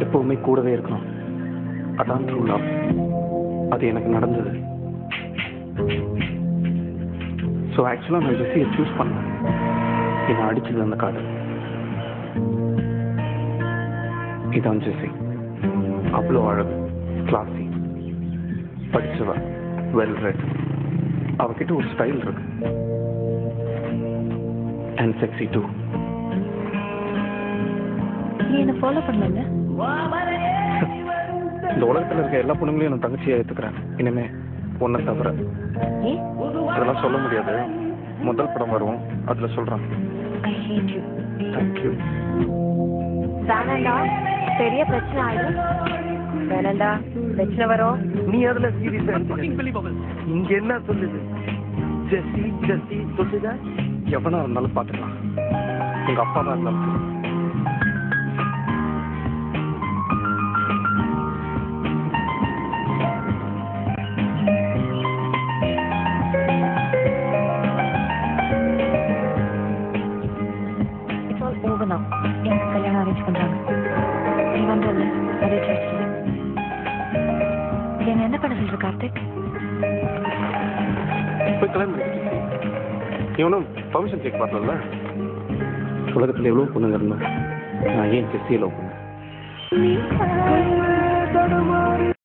எப்பவுமே கூடவே இருக்கணும். அதான் ட்ரூ லவ். அது எனக்கு நடந்தது. ஸோ ஆக்சுவலாக நான் ஜெஸ்ஸியை சூஸ் பண்ணேன். என்னை அடிச்சது அந்த காதல். இதான் ஜெஸ்ஸி. அவ்வளோ அழகு, கிளாஸி, படிச்சவ, வெல் ரெட். அவகிட்ட ஒரு ஸ்டைல் இருக்கு. And sexy too. நீ என்ன ஃபாலோ பண்ணல? இந்த உலகத்தில் இருக்க எல்லா பொண்ணுங்களையும் நான் தங்கச்சியை ஏற்றுக்கிறேன். இனிமே ஒன்றை தவிர. அதெல்லாம் சொல்ல முடியாது. முதல் படம் வரும், அதில் சொல்கிறேன். ஐ ஹேட் யூ. தேங்க்யூ. வேணாண்டா, பெரிய பிரச்சனை ஆயிடும். வேணாண்டா, பிரச்சனை வரும். நீ அதுல சீரியஸா இங்க என்ன சொல்லுது? ஜெஸ்ஸி ஜெஸ்ஸி சொல்லுதா? எவனா இருந்தாலும் பார்த்துக்கலாம். எங்கள் அப்பா தான் இருந்தாலும். எனக்கு கல்யாணம் அரேஞ்ச் பண்றாங்க. நீ வந்தல அதே சர்ச்சில். என்ன என்ன பண்ண சொல்ற கார்த்திக்? போய் கல்யாணம் பண்ணிக்கிட்டு நீ ஒன்றும் பர்மிஷன் கேட்க பார்த்தல. உலகத்தில் எவ்வளோ பொண்ணுங்க இருந்தோம். நான் ஏன் ஜெஸ்ஸியை லவ் பண்ணேன்?